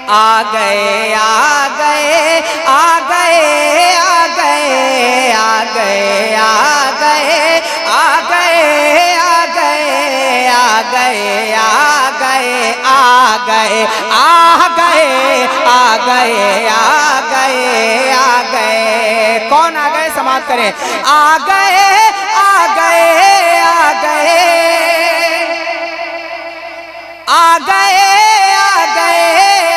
आ गए आ गए आ गए आ गए आ गए आ गए आ गए आ गए आ गए आ गए आ गए आ गए आ गए आ गए आ गए। कौन आ गए? समाप्त करें। आ गए आ गए आ गए आ गए आ गए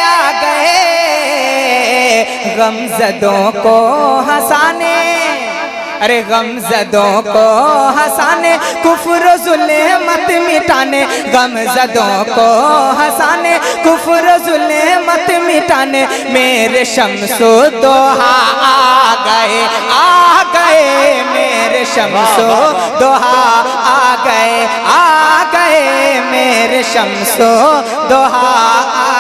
आ गए गमज़दों को हंसाने, अरे गमज़दों को हंसाने, कुफ्र ज़ुल्मत मिटाने, गमज़दों को हंसाने, कुफ्र ज़ुल्मत मिटाने, मेरे शम्सो दोहा आ गए मेरे शम्सो दोहा आ गए मेरे शम्सो दोहा आ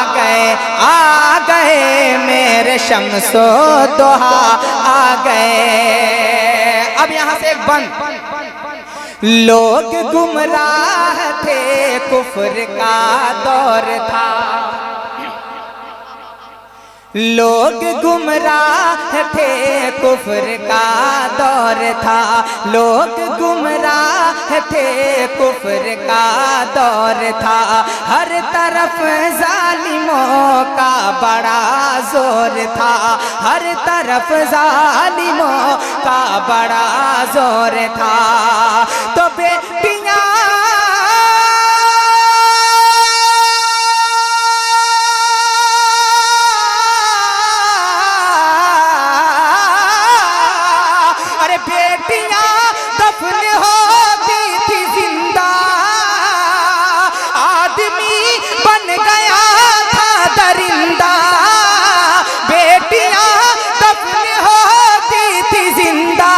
गए मेरे शम्सो दोहा आ गए। अब यहाँ से एक बंद। लोग गुमराह थे, कुफ्र का दौर था, लोग गुमराह थे, कुफ्र का दौर था, लोग गुमराह थे, कुफ्र का दौर था, हर तरफ जालिमों का बड़ा जोर था, हर तरफ जालिमों का बड़ा जोर था। तो बेटियां दफन होती थी जिंदा, आदमी बन गया था दरिंदा, बेटियां दफन होती थी जिंदा,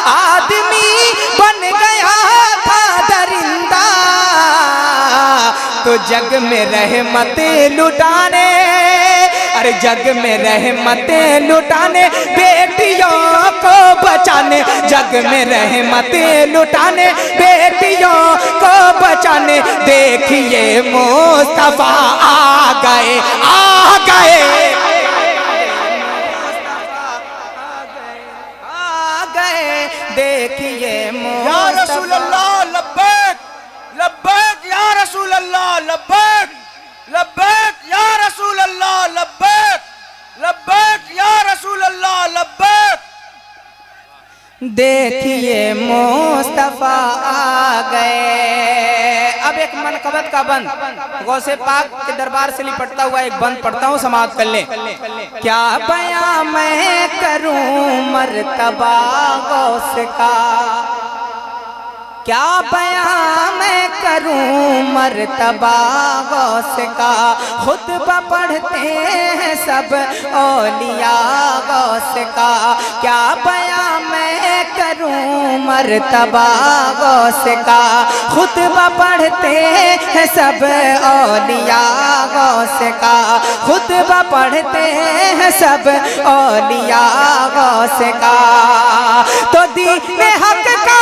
आदमी बन गया था दरिंदा। तो जग में रहमतें लुटाने, अरे जग में रहमतें लुटाने, बेटियों को बचाने, जग में रहमतें लुटाने, बेटियों को बचाने, देखिए मुस्तफा आ गए आ गए आ गए, देखिए या रसूल अल्लाह लब्बैक लब्बैक या रसूल अल्लाह लब्बैक लब्बैक या रसूल अल्लाह लब्बैक लब्बैक या रसूल अल्लाह लब्बैक। देखिए मुस्तफा आ गए। अब एक मनकबत का बंद गौसे पाक के दरबार से लिपटता हुआ एक बंद पढ़ता हूँ, समाप्त कर ले। क्या बयां मैं करूं मर्तबा गौस का, क्या बयां मैं करूं मर्तबा गौस का, खुतबा पढ़ते हैं सब औलिया गौस का, क्या बयां मैं करूं मर्तबा गौस का, खुतबा पढ़ते हैं सब औलिया गौस का, खुतबा पढ़ते हैं सब औलिया गौस का। तो दीन हक का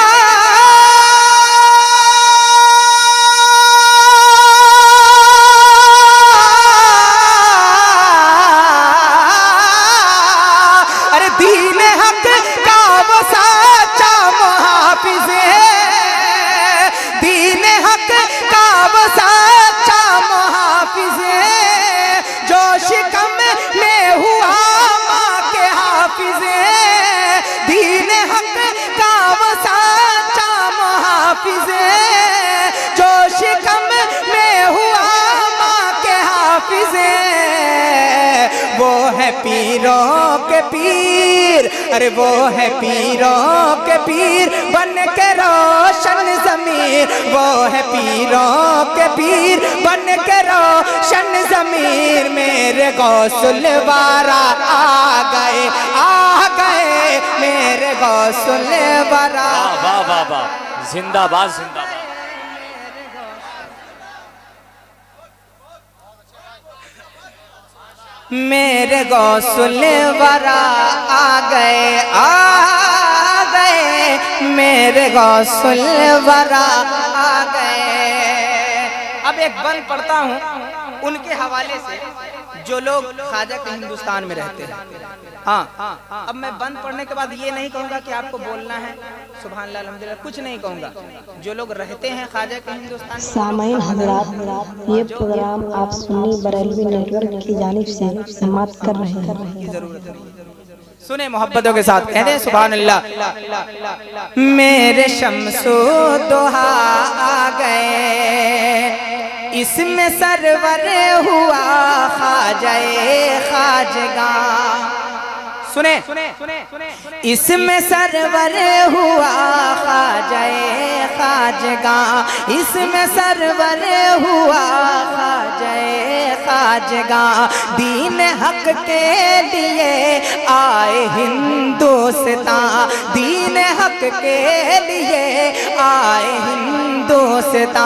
जो शिकम में हुआ माँ के हाफिज़े, वो है पीरों के पीर, अरे वो है पीरों के पीर बन के रोशन ज़मीर, वो है पीरों के पीर बन के रोशन ज़मीर, मेरे गौसुल वारा आ गए मेरे गौसुल वारा। वाह वाह वाह, जिंदाबाद जिंदाबाद। मेरे गौसुल वरा आ गए मेरे गौसुल वरा आ गए। अब अब एक बंद पढ़ता हूँ उनके हवाले से, जो लोग ख्वाजा के हिंदुस्तान में रहते हैं। हाँ, अब मैं बंद पढ़ने के बाद ये नहीं कहूँगा कि आपको बोलना है सुभान अल्लाह अल्हम्दुलिल्लाह, कुछ नहीं कहूँगा। जो लोग रहते हैं ख्वाजा के हिंदुस्तान में, सामाईन हज़रात, ये प्रोग्राम आप सुन्नी बरेलवी नेटवर्क की जानिब से समाप्त कर रहे हैं। की जरूरत नहीं, सुने मोहब्बतों के साथ कहते हैं सुभान अल्लाह। मेरे शम्सो दोहा आ गए, इसमें सरवर हुआ ख्वाजाए ख्वाजगा। सुने, इसमें सरवर हुआ ख्वाजाए ख्वाजगा, इसमें सरवर हुआ ख्वाजाए ख्वाजगा। दीन हक के लिए आए हिंदुस्तान, दीन हक के लिए आए हिंदुस्तान।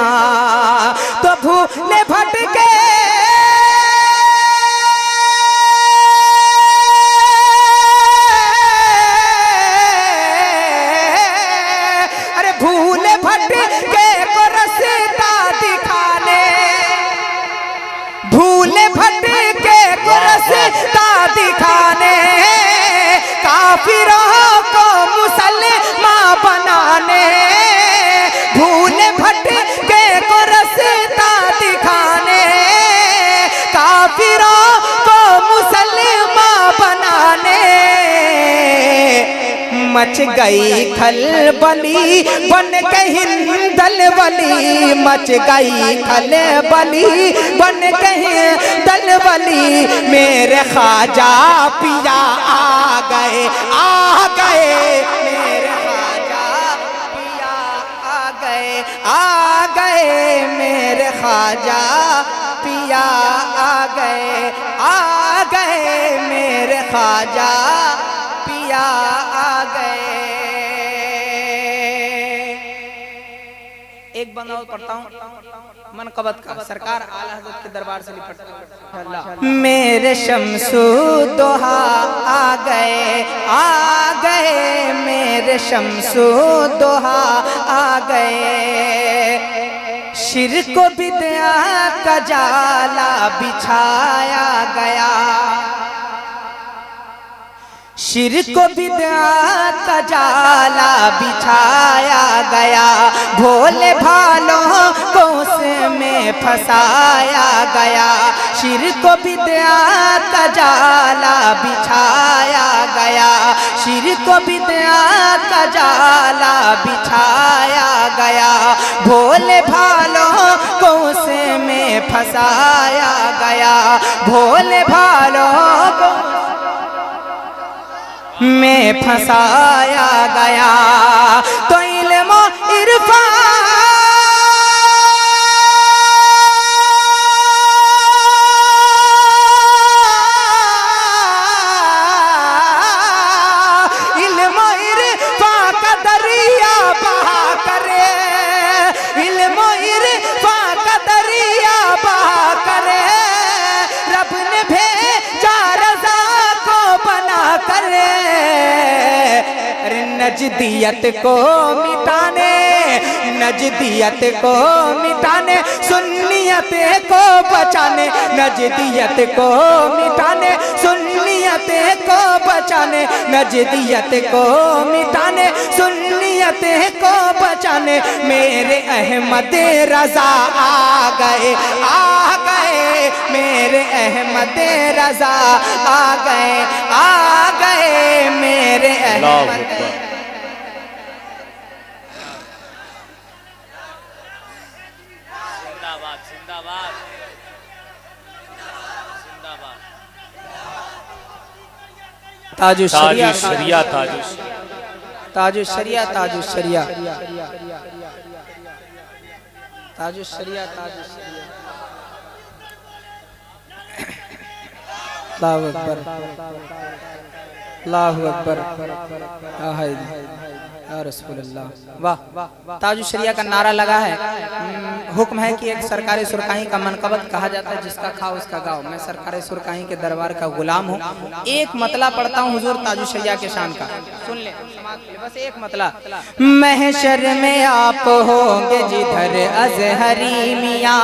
तो भूले भटके दिखाने, काफिरों को मुसलमान बनाने, भूले भटके को रास्ता दिखाने, काफिरों को मुसलमान बनाने। मच गई खलबली बन के हिंदल बली, मच गई खलबली बन के हिंदल बली। मेरे ख्वाजा पिया आ गए, आ गए, मेरे ख्वाजा पिया आ गए, आ गए, मेरे ख्वाजा पिया आ गए, आ गए, मेरे ख्वाजा पिया आ गए। एक बंगाल पढ़ता हूँ मनकबत का, सरकार आला हज़रत के दरबार से लिपट। मेरे शम्सु दोहा आ गए, आ गए, मेरे शम्सु दोहा आ गए। शिर्क को बिदअ का जाला बिछाया गया, शिर्क को बिदअ का जाला बिछाया गया। भोले भालों को उसमें फंसाया गया, शिर्क को बिदअ का जाला बिछाया गया, शिर्क को बिदअ का जाला बिछाया गया। भोले भालों को उसमें फंसाया गया, भोले भालों को में फंसाया गया। तो इल्म इरफान का दरिया बहा करे, इल्म इरफान का दरिया बहा करे। रब ने भेजा रज़ा को बना करे, नजदियत को मिटाने, नजदियत को मिटाने, सुन्नियत को बचाने, नजदियत को मिटाने, सुन्नियत को बचाने, नजदियत को मिटाने, सुन्नियत को बचाने। मेरे अहमद रज़ा आ गए, आ गए, मेरे अहमद रज़ा आ गए, आ गए, मेरे अहमद। ताजुशरिया, ताजुशरिया, ताजुशरिया, ताजुशरिया, ताजुशरिया। अल्लाहु अकबर। अल्लाहु अकबर या रसूलुल्लाह। वाह, ताजु शरिया का नारा लगा है। हुक्म है कि एक सरकारी सुरकाही का मनकबत कहा जाता है, जिसका खाओ उसका गाओ। मैं सरकारी सुरकाही के दरबार का गुलाम हूँ। एक मतला पढ़ता हूँ हुजूर ताजु शरिया के शान का, सुन ले बस एक मतला। महशर में आप होंगे जिधर अजहरी मियाँ।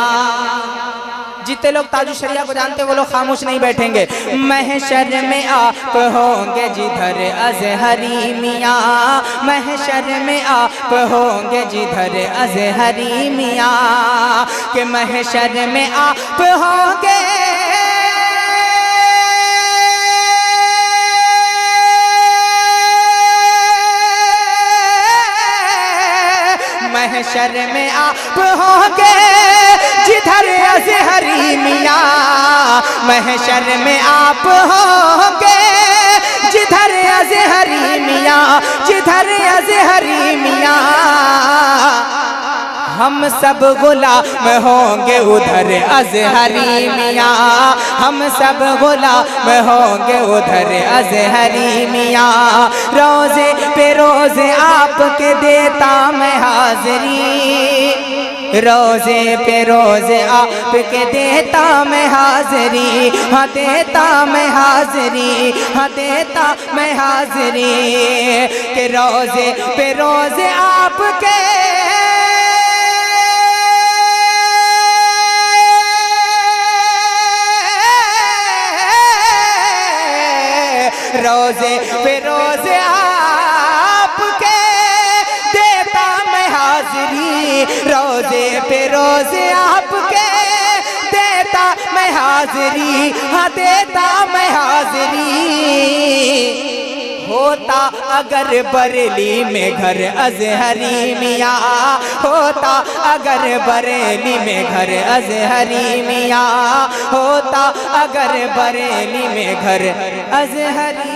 जितने लोग ताजु शरिया को जानते हैं वो लोग खामोश नहीं बैठेंगे। महशर में आप होंगे जिधर अजहरी मियाँ, महशर में आप होंगे जिधर अजहरी मियाँ, के महशर में आप होंगे महशर में आप होंगे जिधर अजहरी मियाँ, महशर में आप होंगे जिधर अजहरी मियाँ, जिधर अजहरी मियाँ। हम सब गुलाम होंगे उधर अजहरी मियाँ, हम सब गुलाम होंगे उधर अजहरी मियाँ। रोज़े पे रोज़े आपके देता मैं हाज़री, रोज़े पे रोज़े आपके देता मैं हाज़री, हाँ देता मैं हाज़री, हाँ देता मैं हाज़री। के रोज़े पे रोज़े आपके रोज़े पे रोज़े आपके देता मैं हाज़री, रोज़े पे रोज़े आपके देता मैं हाज़री, हाँ देता मैं हाज़री। होता अगर बरेली में घर अजहरी मियाँ, होता अगर बरेली में घर अजहरी मियाँ, होता अगर बरेली में घर अजहरी